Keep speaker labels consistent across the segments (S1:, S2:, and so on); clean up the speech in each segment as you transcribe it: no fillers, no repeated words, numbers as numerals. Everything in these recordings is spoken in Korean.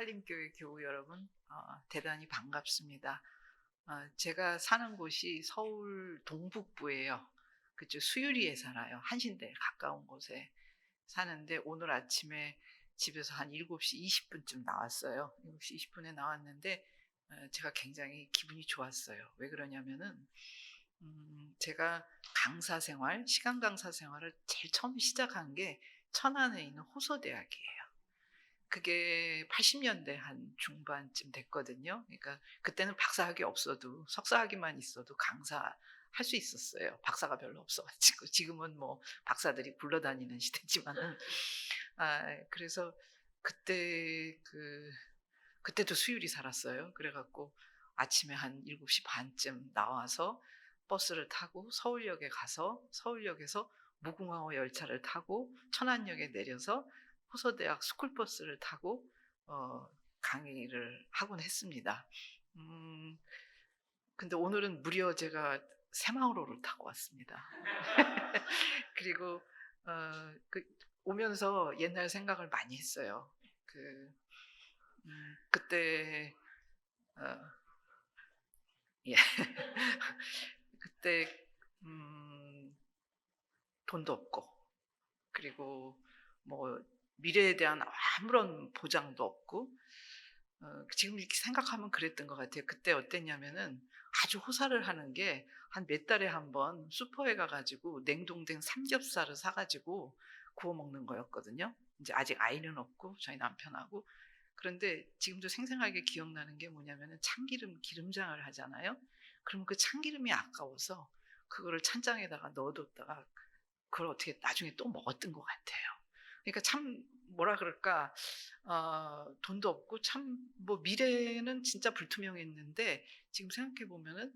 S1: 한림교회 교우 여러분, 대단히 반갑습니다. 제가 사는 곳이 서울 동북부예요. 그쪽 수유리에 살아요. 한신대에 가까운 곳에 사는데 오늘 아침에 집에서 한 7시 20분쯤 나왔어요. 7시 20분에 나왔는데 제가 굉장히 기분이 좋았어요. 왜 그러냐면은 제가 강사 생활, 시간 강사 생활을 제일 처음 시작한 게 천안에 있는 호서대학이에요. 그게 80년대 한 중반쯤 됐거든요. 그러니까 그때는 박사학위 없어도 석사학위만 있어도 강사할 수 있었어요. 박사가 별로 없어 가지고. 지금은 뭐 박사들이 굴러다니는 시대지만은. 그래서 그때 그때도 수유리 살았어요. 그래 갖고 아침에 한 7시 반쯤 나와서 버스를 타고 서울역에 가서 서울역에서 무궁화호 열차를 타고 천안역에 내려서 호서대학 스쿨버스를 타고 어 강의를 하곤 했습니다. 음 근데 오늘은 무려 제가 새마을호를 타고 왔습니다. 그리고 그 오면서 옛날 생각을 많이 했어요. 그때 어 예. 그때 음 돈도 없고, 그리고 뭐 미래에 대한 아무런 보장도 없고, 지금 이렇게 생각하면 그랬던 것 같아요. 그때 어땠냐면은 아주 호사를 하는 게 한 몇 달에 한 번 슈퍼에 가 가지고 냉동된 삼겹살을 사 가지고 구워 먹는 거였거든요. 인제 아직 아이는 없고 저희 남편하고. 그런데 지금도 생생하게 기억나는 게 뭐냐면은 기름장을 하잖아요. 그러면 그 참기름이 아까워서 그거를 찬장에다가 넣어 뒀다가 그걸 어떻게 나중에 또 먹었던 것 같아요. 그러니까 참, 뭐라 그럴까, 돈도 없고 참 뭐 미래는 진짜 불투명했는데 지금 생각해 보면은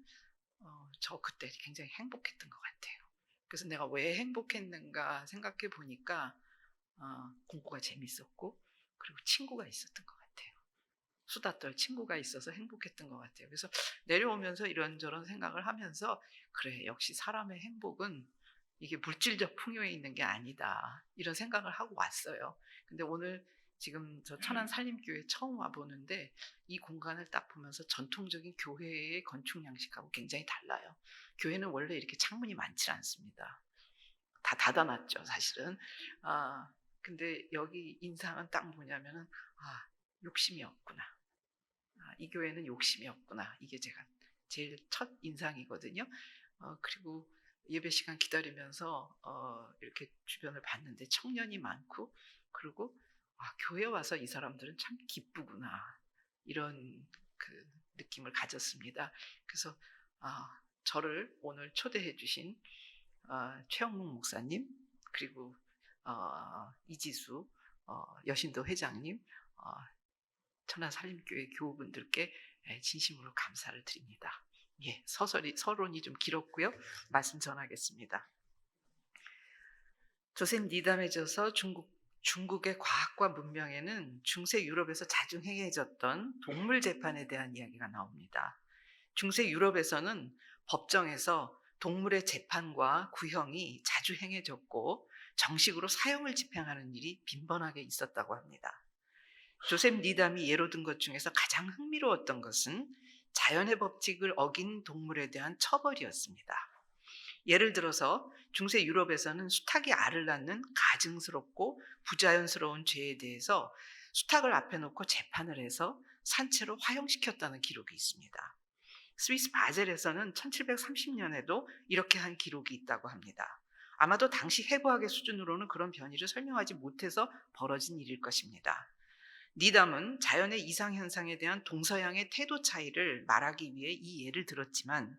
S1: 저 그때 굉장히 행복했던 것 같아요. 그래서 내가 왜 행복했는가 생각해 보니까 공부가 재밌었고, 그리고 친구가 있었던 것 같아요. 수다 떨 친구가 있어서 행복했던 것 같아요. 그래서 내려오면서 이런저런 생각을 하면서 '그래, 역시 사람의 행복은 이게 물질적 풍요에 있는 게 아니다.' 이런 생각을 하고 왔어요. 근데 오늘 지금 저 천안 산림교회 처음 와 보는데 이 공간을 딱 보면서 전통적인 교회의 건축 양식하고 굉장히 달라요. 교회는 원래 이렇게 창문이 많지 않습니다. 다 닫아 놨죠, 사실은. 아 근데 여기 인상은 딱 뭐냐면은 '아, 욕심이 없구나. 이 교회는 욕심이 없구나.' 이게 제가 제일 첫 인상이거든요. 그리고 예배 시간 기다리면서 이렇게 주변을 봤는데 청년이 많고, 그리고 '아, 교회 와서 이 사람들은 참 기쁘구나.' 이런 그 느낌을 가졌습니다. 그래서 저를 오늘 초대해 주신 최영목 목사님, 그리고 이지수 여신도 회장님, 어 천하살림교회 교우분들께 진심으로 감사를 드립니다. 예, 서론이 좀 길었고요. 말씀 전하겠습니다. 조셉 니담에 져서 중국의 과학과 문명에는 중세 유럽에서 자주 행해졌던 동물 재판에 대한 이야기가 나옵니다. 중세 유럽에서는 법정에서 동물의 재판과 구형이 자주 행해졌고 정식으로 사형을 집행하는 일이 빈번하게 있었다고 합니다. 조셉 니담이 예로 든 것 중에서 가장 흥미로웠던 것은 자연의 법칙을 어긴 동물에 대한 처벌이었습니다. 예를 들어서 중세 유럽에서는 수탉이 알을 낳는 가증스럽고 부자연스러운 죄에 대해서 수탉을 앞에 놓고 재판을 해서 산채로 화형시켰다는 기록이 있습니다. 스위스 바젤에서는 1730년에도 이렇게 한 기록이 있다고 합니다. 아마도 당시 해부학의 수준으로는 그런 변이를 설명하지 못해서 벌어진 일일 것입니다. 니담은 자연의 이상현상에 대한 동서양의 태도 차이를 말하기 위해 이 예를 들었지만,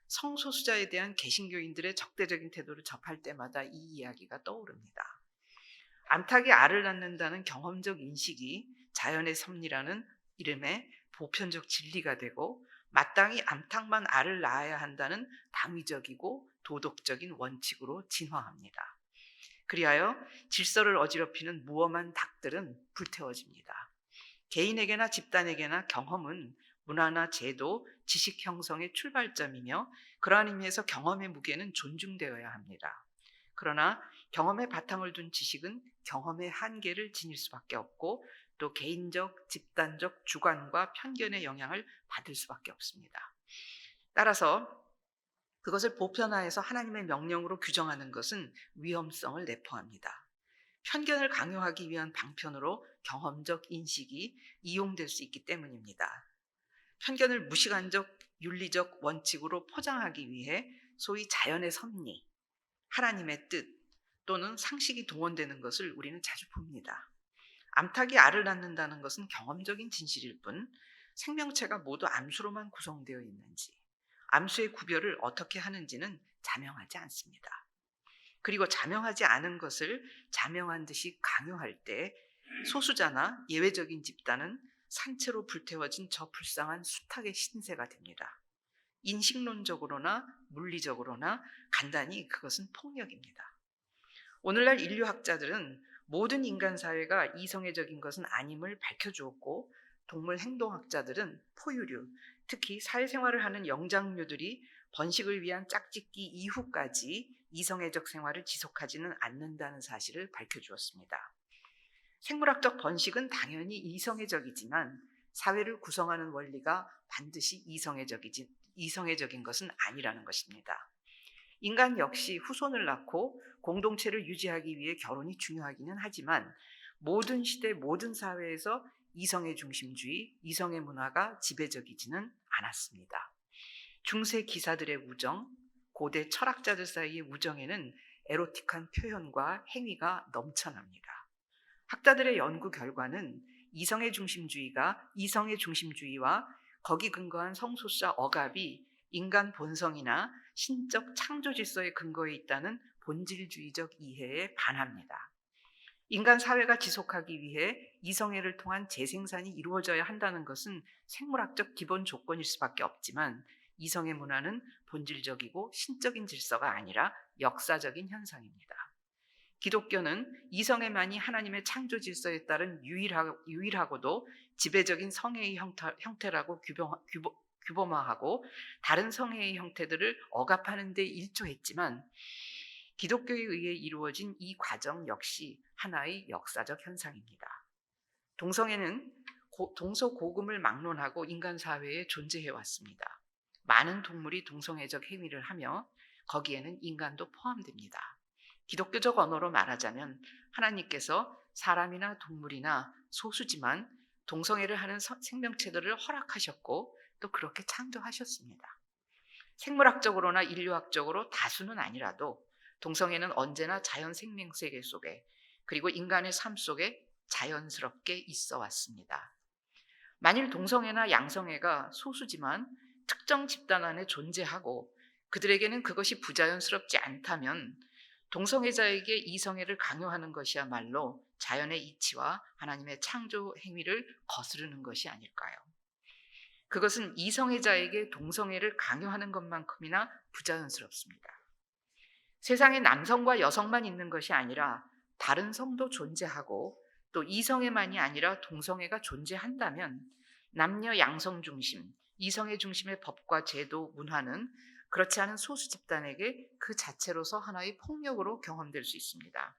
S1: 성소수자에 대한 개신교인들의 적대적인 태도를 접할 때마다 이 이야기가 떠오릅니다. 암탉이 알을 낳는다는 경험적 인식이 자연의 섭리라는 이름의 보편적 진리가 되고, 마땅히 암탉만 알을 낳아야 한다는 당위적이고 도덕적인 원칙으로 진화합니다. 그리하여 질서를 어지럽히는 무엄한 닭들은 불태워집니다. 개인에게나 집단에게나 경험은 문화나 제도, 지식 형성의 출발점이며, 그러한 의미에서 경험의 무게는 존중되어야 합니다. 그러나 경험에 바탕을 둔 지식은 경험의 한계를 지닐 수밖에 없고, 또 개인적, 집단적 주관과 편견의 영향을 받을 수밖에 없습니다. 따라서 그것을 보편화해서 하나님의 명령으로 규정하는 것은 위험성을 내포합니다. 편견을 강요하기 위한 방편으로 경험적 인식이 이용될 수 있기 때문입니다. 편견을 무시간적 윤리적 원칙으로 포장하기 위해 소위 자연의 섭리, 하나님의 뜻 또는 상식이 동원되는 것을 우리는 자주 봅니다. 암탉이 알을 낳는다는 것은 경험적인 진실일 뿐 생명체가 모두 암수로만 구성되어 있는지, 암수의 구별을 어떻게 하는지는 자명하지 않습니다. 그리고 자명하지 않은 것을 자명한 듯이 강요할 때 소수자나 예외적인 집단은 산채로 불태워진 저 불쌍한 수탉의 신세가 됩니다. 인식론적으로나 물리적으로나 간단히 그것은 폭력입니다. 오늘날 인류학자들은 모든 인간 사회가 이성애적인 것은 아님을 밝혀주었고, 동물 행동학자들은 포유류, 특히 사회생활을 하는 영장류들이 번식을 위한 짝짓기 이후까지 이성애적 생활을 지속하지는 않는다는 사실을 밝혀주었습니다. 생물학적 번식은 당연히 이성애적이지만 사회를 구성하는 원리가 반드시 이성애적인 것은 아니라는 것입니다. 인간 역시 후손을 낳고 공동체를 유지하기 위해 결혼이 중요하기는 하지만 모든 시대 모든 사회에서 이성의 중심주의, 이성의 문화가 지배적이지는 않았습니다. 중세 기사들의 우정, 고대 철학자들 사이의 우정에는 에로틱한 표현과 행위가 넘쳐납니다. 학자들의 연구 결과는 이성의 중심주의와 거기 근거한 성소수자 억압이 인간 본성이나 신적 창조 질서의 근거에 있다는 본질주의적 이해에 반합니다. 인간 사회가 지속하기 위해 이성애를 통한 재생산이 이루어져야 한다는 것은 생물학적 기본 조건일 수밖에 없지만 이성애 문화는 본질적이고 신적인 질서가 아니라 역사적인 현상입니다. 기독교는 이성애만이 하나님의 창조 질서에 따른 유일하고도 지배적인 성애의 형태라고 규범화하고 다른 성애의 형태들을 억압하는 데 일조했지만 기독교에 의해 이루어진 이 과정 역시 하나의 역사적 현상입니다. 동성애는 동서고금을 막론하고 인간 사회에 존재해 왔습니다. 많은 동물이 동성애적 행위를 하며 거기에는 인간도 포함됩니다. 기독교적 언어로 말하자면 하나님께서 사람이나 동물이나 소수지만 동성애를 하는 생명체들을 허락하셨고 또 그렇게 창조하셨습니다. 생물학적으로나 인류학적으로 다수는 아니라도 동성애는 언제나 자연 생명세계 속에 그리고 인간의 삶 속에 자연스럽게 있어 왔습니다. 만일 동성애나 양성애가 소수지만 특정 집단 안에 존재하고 그들에게는 그것이 부자연스럽지 않다면 동성애자에게 이성애를 강요하는 것이야말로 자연의 이치와 하나님의 창조 행위를 거스르는 것이 아닐까요? 그것은 이성애자에게 동성애를 강요하는 것만큼이나 부자연스럽습니다. 세상에 남성과 여성만 있는 것이 아니라 다른 성도 존재하고 또 이성애만이 아니라 동성애가 존재한다면 남녀 양성 중심, 이성애 중심의 법과 제도, 문화는 그렇지 않은 소수 집단에게 그 자체로서 하나의 폭력으로 경험될 수 있습니다.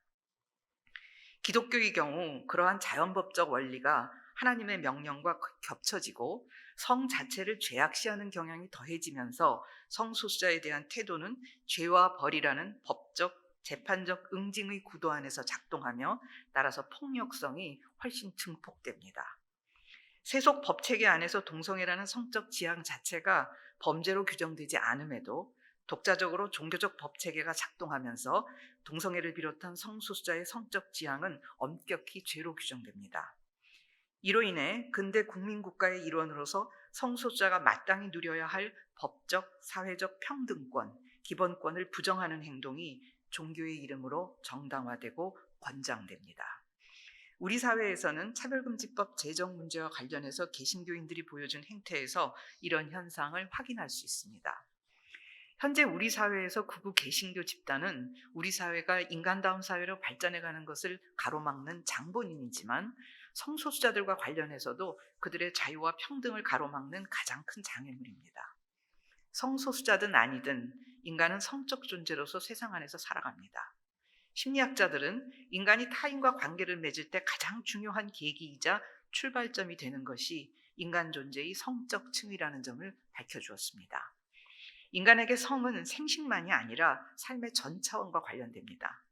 S1: 기독교의 경우 그러한 자연법적 원리가 하나님의 명령과 겹쳐지고 성 자체를 죄악시하는 경향이 더해지면서 성소수자에 대한 태도는 죄와 벌이라는 법적, 재판적 응징의 구도 안에서 작동하며 따라서 폭력성이 훨씬 증폭됩니다. 세속 법체계 안에서 동성애라는 성적 지향 자체가 범죄로 규정되지 않음에도 독자적으로 종교적 법체계가 작동하면서 동성애를 비롯한 성소수자의 성적 지향은 엄격히 죄로 규정됩니다. 이로 인해 근대 국민국가의 일원으로서 성소수자가 마땅히 누려야 할 법적, 사회적 평등권, 기본권을 부정하는 행동이 종교의 이름으로 정당화되고 권장됩니다. 우리 사회에서는 차별금지법 제정 문제와 관련해서 개신교인들이 보여준 행태에서 이런 현상을 확인할 수 있습니다. 현재 우리 사회에서 극우 개신교 집단은 우리 사회가 인간다운 사회로 발전해가는 것을 가로막는 장본인이지만 성소수자들과 관련해서도 그들의 자유와 평등을 가로막는 가장 큰 장애물입니다. 성소수자든 아니든 인간은 성적 존재로서 세상 안에서 살아갑니다. 심리학자들은 인간이 타인과 관계를 맺을 때 가장 중요한 계기이자 출발점이 되는 것이 인간 존재의 성적 층이라는 점을 밝혀주었습니다. 인간에게 성은 생식만이 아니라 삶의 전 차원과 관련됩니다.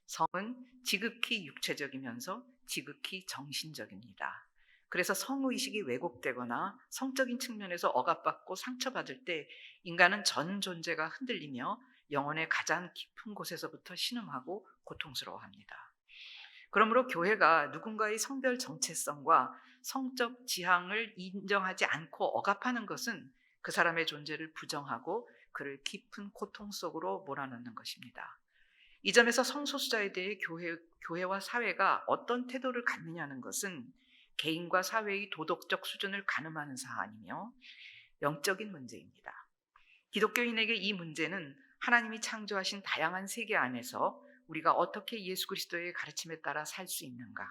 S1: 성은 지극히 육체적이면서 지극히 정신적입니다. 그래서 성의식이 왜곡되거나 성적인 측면에서 억압받고 상처받을 때 인간은 전 존재가 흔들리며 영혼의 가장 깊은 곳에서부터 신음하고 고통스러워합니다. 그러므로 교회가 누군가의 성별 정체성과 성적 지향을 인정하지 않고 억압하는 것은 그 사람의 존재를 부정하고 그를 깊은 고통 속으로 몰아넣는 것입니다. 이 점에서 성소수자에 대해 교회와 사회가 어떤 태도를 갖느냐는 것은 개인과 사회의 도덕적 수준을 가늠하는 사안이며 영적인 문제입니다. 기독교인에게 이 문제는 하나님이 창조하신 다양한 세계 안에서 우리가 어떻게 예수 그리스도의 가르침에 따라 살 수 있는가,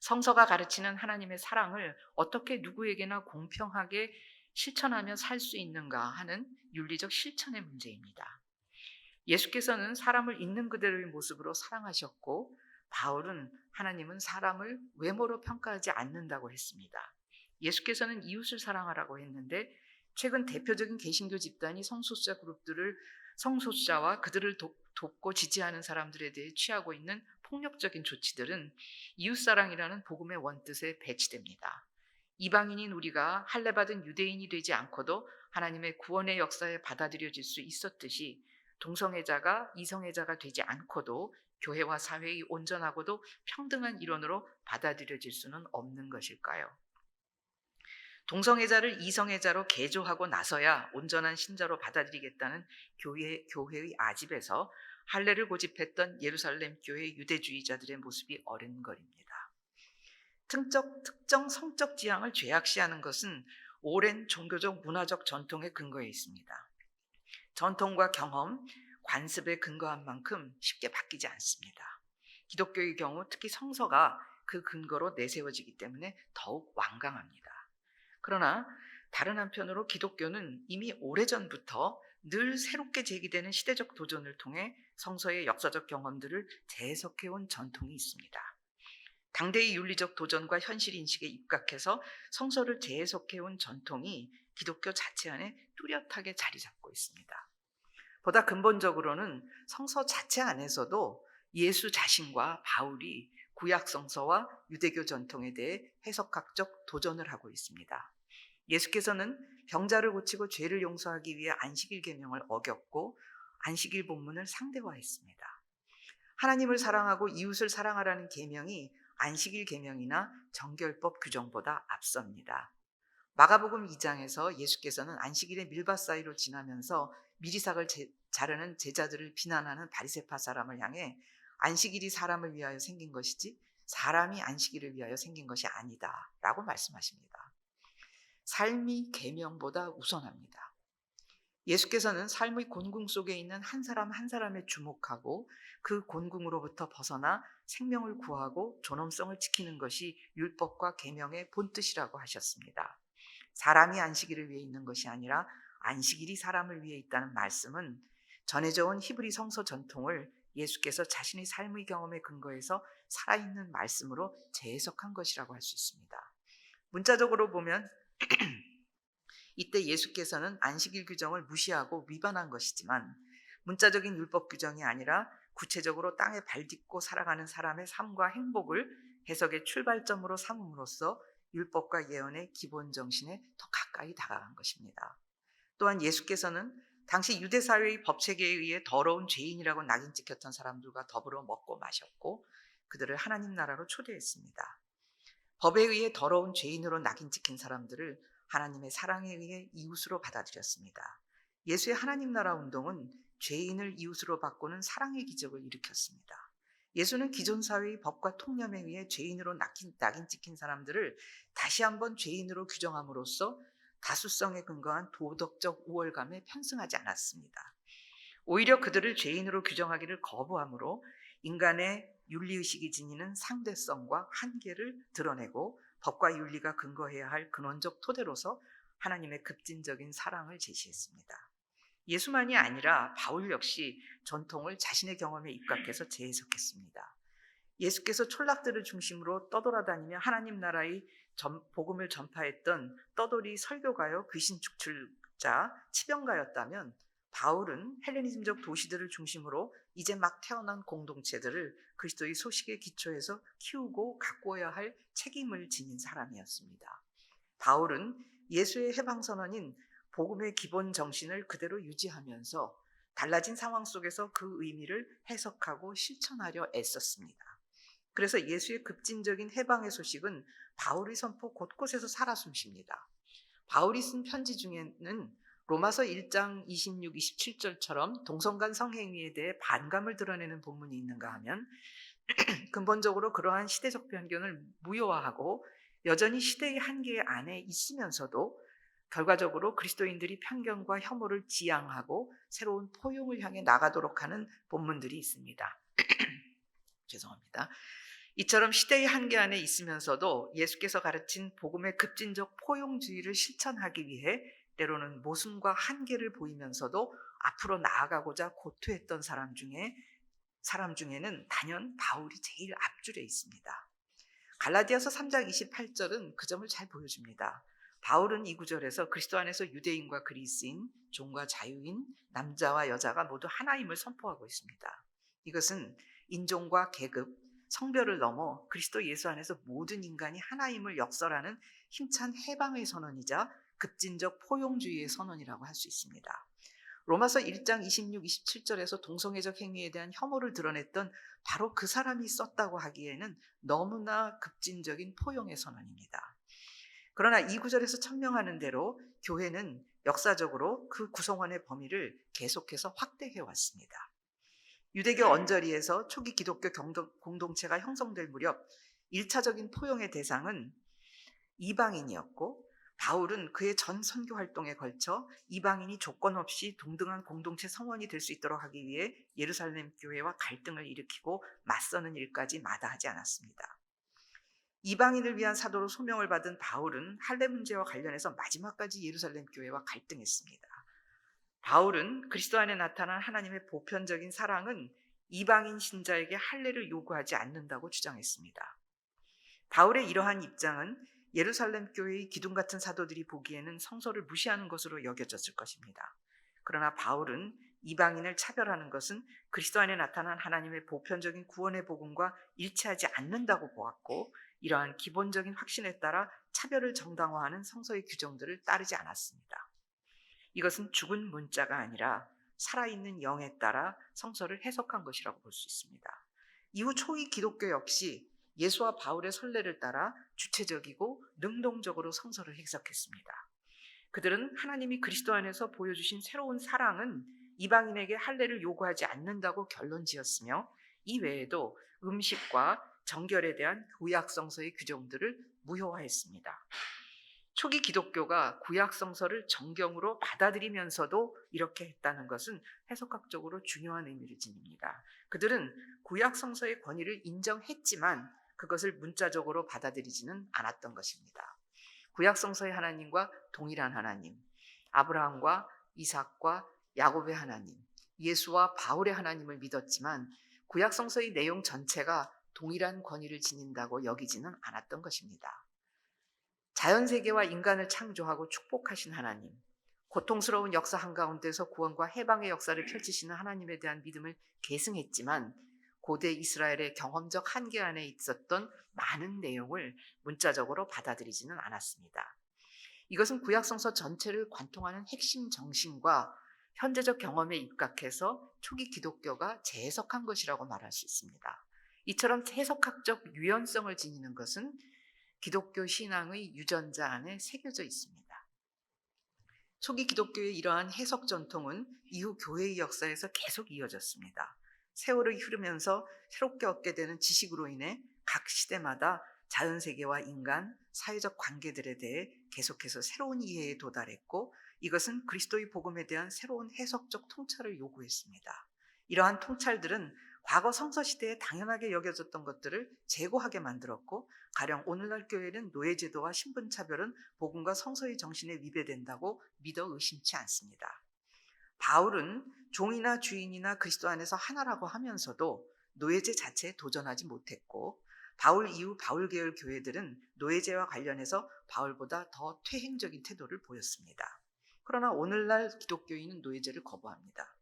S1: 성서가 가르치는 하나님의 사랑을 어떻게 누구에게나 공평하게 실천하며 살 수 있는가 하는 윤리적 실천의 문제입니다. 예수께서는 사람을 있는 그대로의 모습으로 사랑하셨고, 바울은 하나님은 사람을 외모로 평가하지 않는다고 했습니다. 예수께서는 이웃을 사랑하라고 했는데, 최근 대표적인 개신교 집단이 성소수자와 그들을 돕고 지지하는 사람들에 대해 취하고 있는 폭력적인 조치들은 이웃사랑이라는 복음의 원뜻에 배치됩니다. 이방인인 우리가 할례받은 유대인이 되지 않고도 하나님의 구원의 역사에 받아들여질 수 있었듯이 동성애자가 이성애자가 되지 않고도 교회와 사회의 온전하고도 평등한 일원으로 받아들여질 수는 없는 것일까요? 동성애자를 이성애자로 개조하고 나서야 온전한 신자로 받아들이겠다는 교회의 아집에서 할례를 고집했던 예루살렘 교회 유대주의자들의 모습이 어른거립니다. 특정 성적 지향을 죄악시하는 것은 오랜 종교적 문화적 전통의 근거에 있습니다. 전통과 경험, 관습에 근거한 만큼 쉽게 바뀌지 않습니다. 기독교의 경우 특히 성서가 그 근거로 내세워지기 때문에 더욱 완강합니다. 그러나 다른 한편으로 기독교는 이미 오래전부터 늘 새롭게 제기되는 시대적 도전을 통해 성서의 역사적 경험들을 재해석해온 전통이 있습니다. 당대의 윤리적 도전과 현실 인식에 입각해서 성서를 재해석해온 전통이 기독교 자체 안에 뚜렷하게 자리 잡고 있습니다. 보다 근본적으로는 성서 자체 안에서도 예수 자신과 바울이 구약 성서와 유대교 전통에 대해 해석학적 도전을 하고 있습니다. 예수께서는 병자를 고치고 죄를 용서하기 위해 안식일 계명을 어겼고 안식일 본문을 상대화했습니다. 하나님을 사랑하고 이웃을 사랑하라는 계명이 안식일 계명이나 정결법 규정보다 앞섭니다. 마가복음 2장에서 예수께서는 안식일에 밀밭 사이로 지나면서 미리삭을 자르는 제자들을 비난하는 바리새파 사람을 향해 안식일이 사람을 위하여 생긴 것이지 사람이 안식일을 위하여 생긴 것이 아니다 라고 말씀하십니다. 삶이 계명보다 우선합니다. 예수께서는 삶의 곤궁 속에 있는 한 사람 한 사람에 주목하고 그 곤궁으로부터 벗어나 생명을 구하고 존엄성을 지키는 것이 율법과 계명의 본뜻이라고 하셨습니다. 사람이 안식일을 위해 있는 것이 아니라 안식일이 사람을 위해 있다는 말씀은 전해져 온 히브리 성서 전통을 예수께서 자신의 삶의 경험에 근거해서 살아있는 말씀으로 재해석한 것이라고 할 수 있습니다. 문자적으로 보면 이때 예수께서는 안식일 규정을 무시하고 위반한 것이지만 문자적인 율법 규정이 아니라 구체적으로 땅에 발딛고 살아가는 사람의 삶과 행복을 해석의 출발점으로 삼음으로써 율법과 예언의 기본 정신에 더 가까이 다가간 것입니다. 또한 예수께서는 당시 유대 사회의 법체계에 의해 더러운 죄인이라고 낙인 찍혔던 사람들과 더불어 먹고 마셨고 그들을 하나님 나라로 초대했습니다. 법에 의해 더러운 죄인으로 낙인 찍힌 사람들을 하나님의 사랑에 의해 이웃으로 받아들였습니다. 예수의 하나님 나라 운동은 죄인을 이웃으로 바꾸는 사랑의 기적을 일으켰습니다. 예수는 기존 사회의 법과 통념에 의해 죄인으로 낙인 찍힌 사람들을 다시 한번 죄인으로 규정함으로써 다수성에 근거한 도덕적 우월감에 편승하지 않았습니다. 오히려 그들을 죄인으로 규정하기를 거부함으로 인간의 윤리의식이 지니는 상대성과 한계를 드러내고 법과 윤리가 근거해야 할 근원적 토대로서 하나님의 급진적인 사랑을 제시했습니다. 예수만이 아니라 바울 역시 전통을 자신의 경험에 입각해서 재해석했습니다. 예수께서 촌락들을 중심으로 떠돌아다니며 하나님 나라의 복음을 전파했던 떠돌이 설교가요, 귀신 축출자, 치병가였다면 바울은 헬레니즘적 도시들을 중심으로 이제 막 태어난 공동체들을 그리스도의 소식에 기초해서 키우고 가꾸어야 할 책임을 지닌 사람이었습니다. 바울은 예수의 해방선언인 복음의 기본 정신을 그대로 유지하면서 달라진 상황 속에서 그 의미를 해석하고 실천하려 애썼습니다. 그래서 예수의 급진적인 해방의 소식은 바울의 선포 곳곳에서 살아 숨쉽니다. 바울이 쓴 편지 중에는 로마서 1장 26, 27절처럼 동성간 성행위에 대해 반감을 드러내는 본문이 있는가 하면 근본적으로 그러한 시대적 편견을 무효화하고 여전히 시대의 한계 안에 있으면서도 결과적으로 그리스도인들이 편견과 혐오를 지양하고 새로운 포용을 향해 나가도록 하는 본문들이 있습니다. 죄송합니다. 이처럼 시대의 한계 안에 있으면서도 예수께서 가르친 복음의 급진적 포용주의를 실천하기 위해 때로는 모순과 한계를 보이면서도 앞으로 나아가고자 고투했던 사람 중에는 단연 바울이 제일 앞줄에 있습니다. 갈라디아서 3장 28절은 그 점을 잘 보여줍니다. 바울은 이 구절에서 그리스도 안에서 유대인과 그리스인, 종과 자유인, 남자와 여자가 모두 하나임을 선포하고 있습니다. 이것은 인종과 계급, 성별을 넘어 그리스도 예수 안에서 모든 인간이 하나임을 역설하는 힘찬 해방의 선언이자 급진적 포용주의의 선언이라고 할 수 있습니다. 로마서 1장 26, 27절에서 동성애적 행위에 대한 혐오를 드러냈던 바로 그 사람이 썼다고 하기에는 너무나 급진적인 포용의 선언입니다. 그러나 이 구절에서 천명하는 대로 교회는 역사적으로 그 구성원의 범위를 계속해서 확대해 왔습니다. 유대교 언저리에서 초기 기독교 공동체가 형성될 무렵 1차적인 포용의 대상은 이방인이었고 바울은 그의 전 선교 활동에 걸쳐 이방인이 조건 없이 동등한 공동체 성원이 될 수 있도록 하기 위해 예루살렘 교회와 갈등을 일으키고 맞서는 일까지 마다하지 않았습니다. 이방인을 위한 사도로 소명을 받은 바울은 할례 문제와 관련해서 마지막까지 예루살렘 교회와 갈등했습니다. 바울은 그리스도 안에 나타난 하나님의 보편적인 사랑은 이방인 신자에게 할례를 요구하지 않는다고 주장했습니다. 바울의 이러한 입장은 예루살렘 교회의 기둥 같은 사도들이 보기에는 성서를 무시하는 것으로 여겨졌을 것입니다. 그러나 바울은 이방인을 차별하는 것은 그리스도 안에 나타난 하나님의 보편적인 구원의 복음과 일치하지 않는다고 보았고 이러한 기본적인 확신에 따라 차별을 정당화하는 성서의 규정들을 따르지 않았습니다. 이것은 죽은 문자가 아니라 살아있는 영에 따라 성서를 해석한 것이라고 볼 수 있습니다. 이후 초기 기독교 역시 예수와 바울의 선례를 따라 주체적이고 능동적으로 성서를 해석했습니다. 그들은 하나님이 그리스도 안에서 보여주신 새로운 사랑은 이방인에게 할례를 요구하지 않는다고 결론지었으며 이 외에도 음식과 정결에 대한 구약성서의 규정들을 무효화했습니다. 초기 기독교가 구약성서를 정경으로 받아들이면서도 이렇게 했다는 것은 해석학적으로 중요한 의미를 지닙니다. 그들은 구약성서의 권위를 인정했지만 그것을 문자적으로 받아들이지는 않았던 것입니다. 구약성서의 하나님과 동일한 하나님, 아브라함과 이삭과 야곱의 하나님, 예수와 바울의 하나님을 믿었지만 구약성서의 내용 전체가 동일한 권위를 지닌다고 여기지는 않았던 것입니다. 자연세계와 인간을 창조하고 축복하신 하나님, 고통스러운 역사 한가운데서 구원과 해방의 역사를 펼치시는 하나님에 대한 믿음을 계승했지만 고대 이스라엘의 경험적 한계 안에 있었던 많은 내용을 문자적으로 받아들이지는 않았습니다. 이것은 구약성서 전체를 관통하는 핵심 정신과 현재적 경험에 입각해서 초기 기독교가 재해석한 것이라고 말할 수 있습니다. 이처럼 해석학적 유연성을 지니는 것은 기독교 신앙의 유전자 안에 새겨져 있습니다. 초기 기독교의 이러한 해석 전통은 이후 교회의 역사에서 계속 이어졌습니다. 세월이 흐르면서 새롭게 얻게 되는 지식으로 인해 각 시대마다 자연세계와 인간, 사회적 관계들에 대해 계속해서 새로운 이해에 도달했고 이것은 그리스도의 복음에 대한 새로운 해석적 통찰을 요구했습니다. 이러한 통찰들은 과거 성서시대에 당연하게 여겨졌던 것들을 제고하게 만들었고 가령 오늘날 교회는 노예제도와 신분차별은 복음과 성서의 정신에 위배된다고 믿어 의심치 않습니다. 바울은 종이나 주인이나 그리스도 안에서 하나라고 하면서도 노예제 자체에 도전하지 못했고, 바울 이후 바울 계열 교회들은 노예제와 관련해서 바울보다 더 퇴행적인 태도를 보였습니다. 그러나 오늘날 기독교인은 노예제를 거부합니다.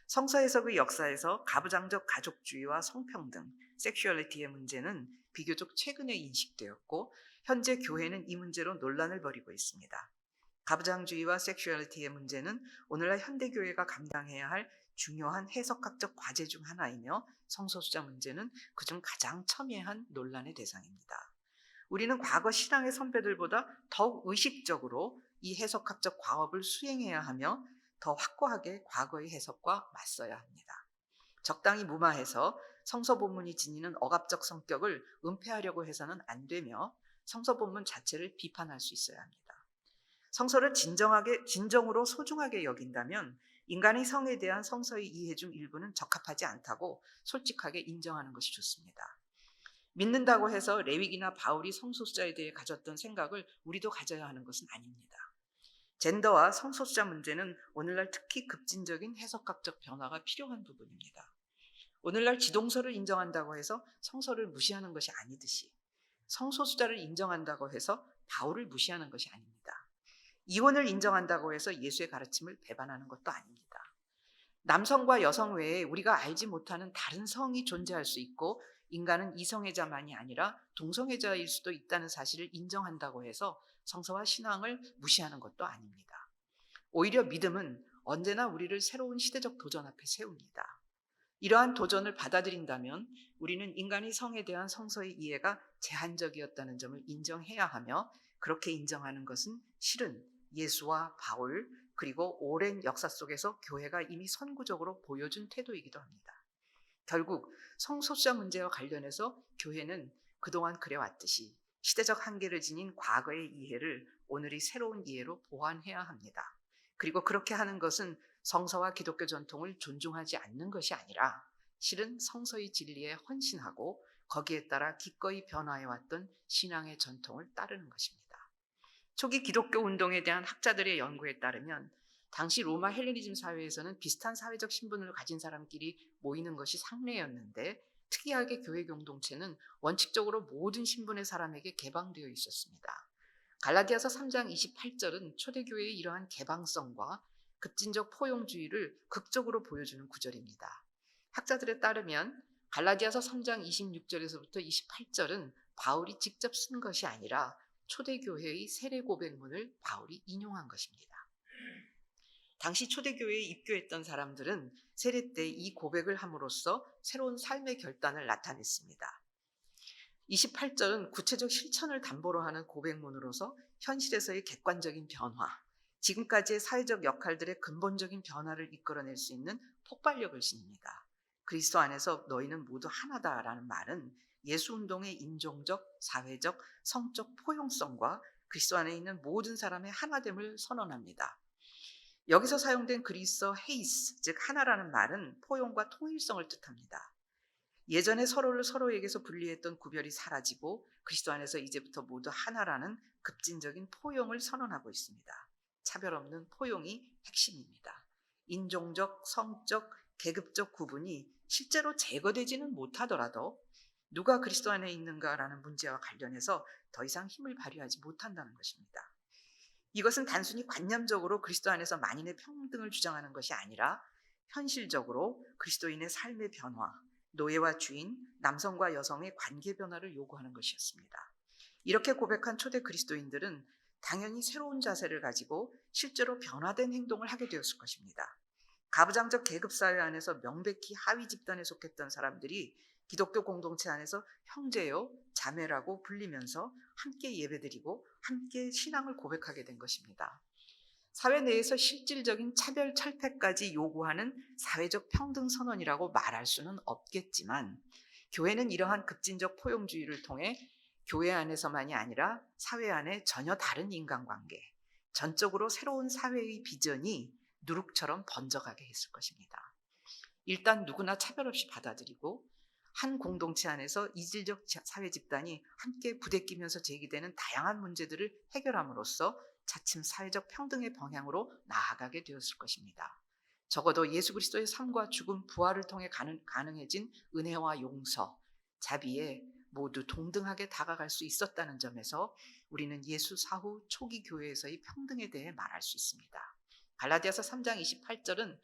S1: 성서 해석의 역사에서 가부장적 가족주의와 성평등, 섹슈얼리티의 문제는 비교적 최근에 인식되었고, 현재 교회는 이 문제로 논란을 벌이고 있습니다. 가부장주의와 섹슈얼리티의 문제는 오늘날 현대교회가 감당해야 할 중요한 해석학적 과제 중 하나이며, 성소수자 문제는 그중 가장 첨예한 논란의 대상입니다. 우리는 과거 신앙의 선배들보다 더욱 의식적으로 이 해석학적 과업을 수행해야 하며 더 확고하게 과거의 해석과 맞서야 합니다. 적당히 무마해서 성서 본문이 지니는 억압적 성격을 은폐하려고 해서는 안 되며, 성서 본문 자체를 비판할 수 있어야 합니다. 성서를 진정으로 소중하게 여긴다면 인간의 성에 대한 성서의 이해 중 일부는 적합하지 않다고 솔직하게 인정하는 것이 좋습니다. 믿는다고 해서 레위기나 바울이 성소수자에 대해 가졌던 생각을 우리도 가져야 하는 것은 아닙니다. 젠더와 성소수자 문제는 오늘날 특히 급진적인 해석학적 변화가 필요한 부분입니다. 오늘날 지동서를 인정한다고 해서 성서를 무시하는 것이 아니듯이, 성소수자를 인정한다고 해서 바울을 무시하는 것이 아닙니다. 이혼을 인정한다고 해서 예수의 가르침을 배반하는 것도 아닙니다. 남성과 여성 외에 우리가 알지 못하는 다른 성이 존재할 수 있고, 인간은 이성애자만이 아니라 동성애자일 수도 있다는 사실을 인정한다고 해서 성서와 신앙을 무시하는 것도 아닙니다. 오히려 믿음은 언제나 우리를 새로운 시대적 도전 앞에 세웁니다. 이러한 도전을 받아들인다면 우리는 인간의 성에 대한 성서의 이해가 제한적이었다는 점을 인정해야 하며, 그렇게 인정하는 것은 실은 예수와 바울, 그리고 오랜 역사 속에서 교회가 이미 선구적으로 보여준 태도이기도 합니다. 결국 성소수자 문제와 관련해서 교회는 그동안 그래왔듯이 시대적 한계를 지닌 과거의 이해를 오늘의 새로운 이해로 보완해야 합니다. 그리고 그렇게 하는 것은 성서와 기독교 전통을 존중하지 않는 것이 아니라 실은 성서의 진리에 헌신하고 거기에 따라 기꺼이 변화해왔던 신앙의 전통을 따르는 것입니다. 초기 기독교 운동에 대한 학자들의 연구에 따르면 당시 로마 헬레니즘 사회에서는 비슷한 사회적 신분을 가진 사람끼리 모이는 것이 상례였는데, 특이하게 교회 공동체는 원칙적으로 모든 신분의 사람에게 개방되어 있었습니다. 갈라디아서 3장 28절은 초대교회의 이러한 개방성과 급진적 포용주의를 극적으로 보여주는 구절입니다. 학자들에 따르면 갈라디아서 3장 26절에서부터 28절은 바울이 직접 쓴 것이 아니라 초대교회의 세례 고백문을 바울이 인용한 것입니다. 당시 초대교회에 입교했던 사람들은 세례 때 이 고백을 함으로써 새로운 삶의 결단을 나타냈습니다. 28절은 구체적 실천을 담보로 하는 고백문으로서 현실에서의 객관적인 변화, 지금까지의 사회적 역할들의 근본적인 변화를 이끌어낼 수 있는 폭발력을 지닙니다. 그리스도 안에서 너희는 모두 하나다라는 말은 예수운동의 인종적, 사회적, 성적 포용성과 그리스도 안에 있는 모든 사람의 하나됨을 선언합니다. 여기서 사용된 그리스어 헤이스, 즉 하나라는 말은 포용과 통일성을 뜻합니다. 예전에 서로를 서로에게서 분리했던 구별이 사라지고 그리스도 안에서 이제부터 모두 하나라는 급진적인 포용을 선언하고 있습니다. 차별 없는 포용이 핵심입니다. 인종적, 성적, 계급적 구분이 실제로 제거되지는 못하더라도 누가 그리스도 안에 있는가라는 문제와 관련해서 더 이상 힘을 발휘하지 못한다는 것입니다. 이것은 단순히 관념적으로 그리스도 안에서 만인의 평등을 주장하는 것이 아니라 현실적으로 그리스도인의 삶의 변화, 노예와 주인, 남성과 여성의 관계 변화를 요구하는 것이었습니다. 이렇게 고백한 초대 그리스도인들은 당연히 새로운 자세를 가지고 실제로 변화된 행동을 하게 되었을 것입니다. 가부장적 계급사회 안에서 명백히 하위 집단에 속했던 사람들이 기독교 공동체 안에서 형제요, 자매라고 불리면서 함께 예배드리고 함께 신앙을 고백하게 된 것입니다. 사회 내에서 실질적인 차별 철폐까지 요구하는 사회적 평등 선언이라고 말할 수는 없겠지만, 교회는 이러한 급진적 포용주의를 통해 교회 안에서만이 아니라 사회 안에 전혀 다른 인간관계, 전적으로 새로운 사회의 비전이 누룩처럼 번져가게 했을 것입니다. 일단 누구나 차별 없이 받아들이고 한 공동체 안에서 이질적 사회 집단이 함께 부대끼면서 제기되는 다양한 문제들을 해결함으로써 차츰 사회적 평등의 방향으로 나아가게 되었을 것입니다. 적어도 예수 그리스도의 삶과 죽음, 부활을 통해 가능해진 은혜와 용서, 자비에 모두 동등하게 다가갈 수 있었다는 점에서 우리는 예수 사후 초기 교회에서의 평등에 대해 말할 수 있습니다. 갈라디아서 3장 28절은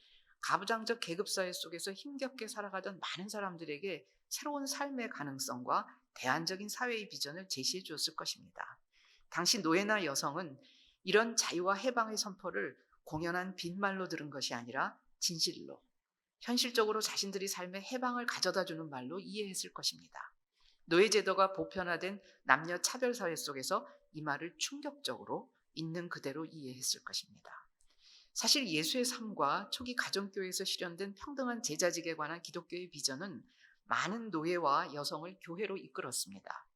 S1: 가부장적 계급사회 속에서 힘겹게 살아가던 많은 사람들에게 새로운 삶의 가능성과 대안적인 사회의 비전을 제시해 주었을 것입니다. 당시 노예나 여성은 이런 자유와 해방의 선포를 공연한 빈말로 들은 것이 아니라 진실로, 현실적으로 자신들이 삶의 해방을 가져다 주는 말로 이해했을 것입니다. 노예제도가 보편화된 남녀 차별 사회 속에서 이 말을 충격적으로 있는 그대로 이해했을 것입니다. 사실 예수의 삶과 초기 가정교회에서 실현된 평등한 제자직에 관한 기독교의 비전은 많은 노예와 여성을 교회로 이끌었습니다.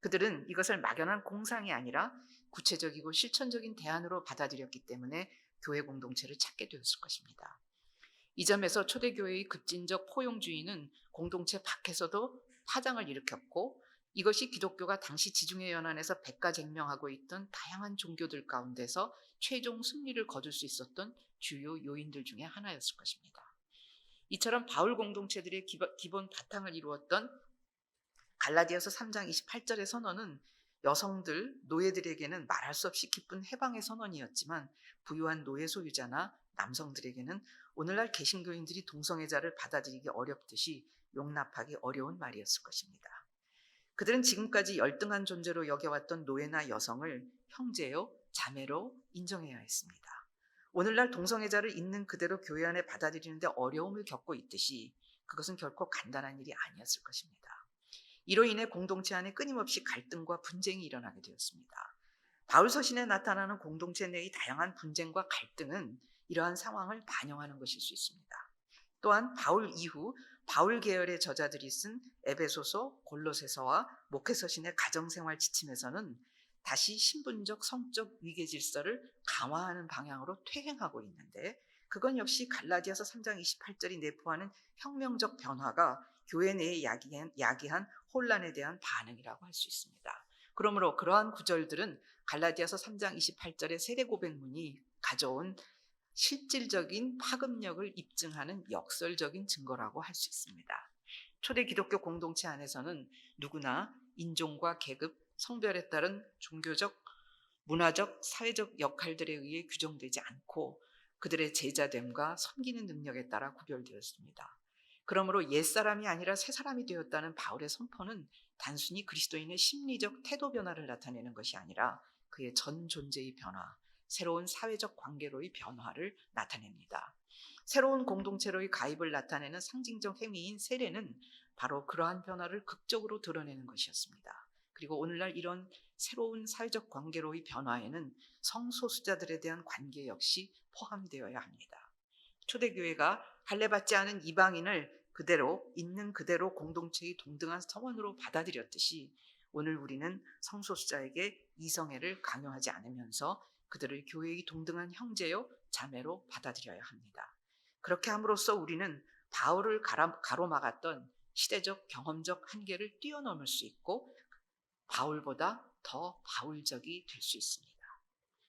S1: 그들은 이것을 막연한 공상이 아니라 구체적이고 실천적인 대안으로 받아들였기 때문에 교회 공동체를 찾게 되었을 것입니다. 이 점에서 초대교회의 급진적 포용주의는 공동체 밖에서도 파장을 일으켰고, 이것이 기독교가 당시 지중해 연안에서 백가쟁명하고 있던 다양한 종교들 가운데서 최종 승리를 거둘 수 있었던 주요 요인들 중에 하나였을 것입니다. 이처럼 바울 공동체들의 기본 바탕을 이루었던 갈라디아서 3장 28절의 선언은 여성들, 노예들에게는 말할 수 없이 기쁜 해방의 선언이었지만 부유한 노예 소유자나 남성들에게는 오늘날 개신교인들이 동성애자를 받아들이기 어렵듯이 용납하기 어려운 말이었을 것입니다. 그들은 지금까지 열등한 존재로 여겨왔던 노예나 여성을 형제요, 자매로 인정해야 했습니다. 오늘날 동성애자를 있는 그대로 교회 안에 받아들이는데 어려움을 겪고 있듯이 그것은 결코 간단한 일이 아니었을 것입니다. 이로 인해 공동체 안에 끊임없이 갈등과 분쟁이 일어나게 되었습니다. 바울 서신에 나타나는 공동체 내의 다양한 분쟁과 갈등은 이러한 상황을 반영하는 것일 수 있습니다. 또한 바울 이후 바울 계열의 저자들이 쓴 에베소서, 골로새서와 목회서신의 가정생활 지침에서는 다시 신분적 성적 위계 질서를 강화하는 방향으로 퇴행하고 있는데, 그건 역시 갈라디아서 3장 28절이 내포하는 혁명적 변화가 교회 내에 야기한 혼란에 대한 반응이라고 할 수 있습니다. 그러므로 그러한 구절들은 갈라디아서 3장 28절의 세례 고백문이 가져온 실질적인 파급력을 입증하는 역설적인 증거라고 할 수 있습니다. 초대 기독교 공동체 안에서는 누구나 인종과 계급, 성별에 따른 종교적, 문화적, 사회적 역할들에 의해 규정되지 않고 그들의 제자됨과 섬기는 능력에 따라 구별되었습니다. 그러므로 옛사람이 아니라 새사람이 되었다는 바울의 선포는 단순히 그리스도인의 심리적 태도 변화를 나타내는 것이 아니라 그의 전 존재의 변화, 새로운 사회적 관계로의 변화를 나타냅니다. 새로운 공동체로의 가입을 나타내는 상징적 행위인 세례는 바로 그러한 변화를 극적으로 드러내는 것이었습니다. 그리고 오늘날 이런 새로운 사회적 관계로의 변화에는 성소수자들에 대한 관계 역시 포함되어야 합니다. 초대교회가 할례받지 않은 이방인을 그대로 있는 그대로 공동체의 동등한 성원으로 받아들였듯이 오늘 우리는 성소수자에게 이성애를 강요하지 않으면서 그들을 교회의 동등한 형제요 자매로 받아들여야 합니다. 그렇게 함으로써 우리는 바울을 가로막았던 시대적 경험적 한계를 뛰어넘을 수 있고 바울보다 더 바울적이 될 수 있습니다.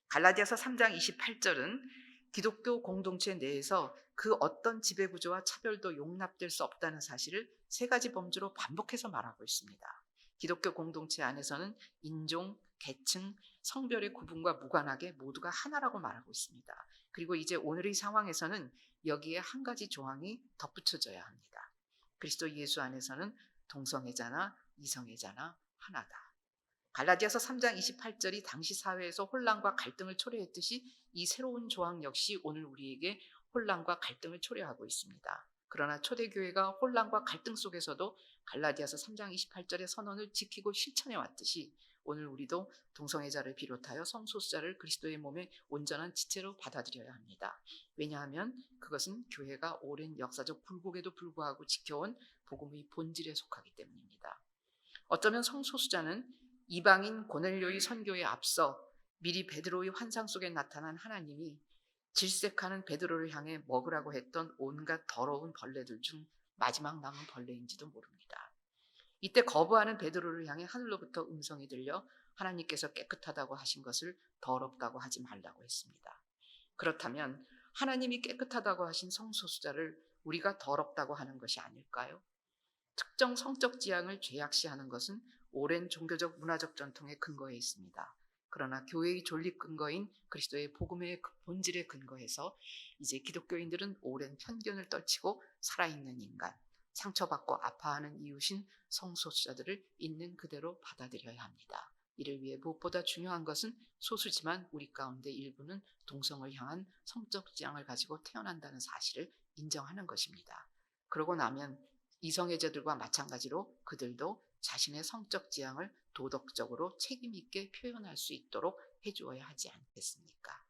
S1: 갈라디아서 3장 28절은 기독교 공동체 내에서 그 어떤 지배구조와 차별도 용납될 수 없다는 사실을 세 가지 범주로 반복해서 말하고 있습니다. 기독교 공동체 안에서는 인종, 계층, 성별의 구분과 무관하게 모두가 하나라고 말하고 있습니다. 그리고 이제 오늘의 상황에서는 여기에 한 가지 조항이 덧붙여져야 합니다. 그리스도 예수 안에서는 동성애자나 이성애자나 하나다. 갈라디아서 3장 28절이 당시 사회에서 혼란과 갈등을 초래했듯이 이 새로운 조항 역시 오늘 우리에게 혼란과 갈등을 초래하고 있습니다. 그러나 초대교회가 혼란과 갈등 속에서도 갈라디아서 3장 28절의 선언을 지키고 실천해 왔듯이 오늘 우리도 동성애자를 비롯하여 성소수자를 그리스도의 몸의 온전한 지체로 받아들여야 합니다. 왜냐하면 그것은 교회가 오랜 역사적 굴곡에도 불구하고 지켜온 복음의 본질에 속하기 때문입니다. 어쩌면 성소수자는 이방인 고넬료의 선교에 앞서 미리 베드로의 환상 속에 나타난 하나님이 질색하는 베드로를 향해 먹으라고 했던 온갖 더러운 벌레들 중 마지막 남은 벌레인지도 모릅니다. 이때 거부하는 베드로를 향해 하늘로부터 음성이 들려 하나님께서 깨끗하다고 하신 것을 더럽다고 하지 말라고 했습니다. 그렇다면 하나님이 깨끗하다고 하신 성소수자를 우리가 더럽다고 하는 것이 아닐까요? 특정 성적 지향을 죄악시하는 것은 오랜 종교적 문화적 전통의 근거에 있습니다. 그러나 교회의 존립 근거인 그리스도의 복음의 본질에 근거해서 이제 기독교인들은 오랜 편견을 떨치고 살아있는 인간, 상처받고 아파하는 이웃인 성소수자들을 있는 그대로 받아들여야 합니다. 이를 위해 무엇보다 중요한 것은 소수지만 우리 가운데 일부는 동성을 향한 성적 지향을 가지고 태어난다는 사실을 인정하는 것입니다. 그러고 나면 이성애자들과 마찬가지로 그들도 자신의 성적 지향을 도덕적으로 책임있게 표현할 수 있도록 해주어야 하지 않겠습니까?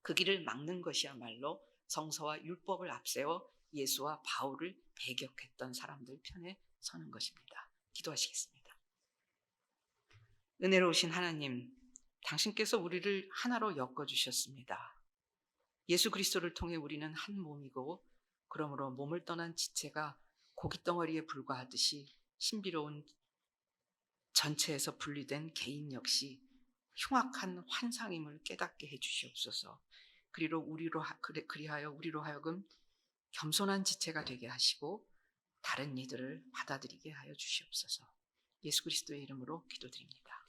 S1: 그 길을 막는 것이야말로 성서와 율법을 앞세워 예수와 바울을 배격했던 사람들 편에 서는 것입니다. 기도하시겠습니다. 은혜로우신 하나님, 당신께서 우리를 하나로 엮어주셨습니다. 예수 그리스도를 통해 우리는 한 몸이고 그러므로 몸을 떠난 지체가 고깃덩어리에 불과하듯이 신비로운 전체에서 분리된 개인 역시 흉악한 환상임을 깨닫게 해주시옵소서. 그리하여 우리로 하여금 겸손한 지체가 되게 하시고 다른 이들을 받아들이게 하여 주시옵소서. 예수 그리스도의 이름으로 기도드립니다.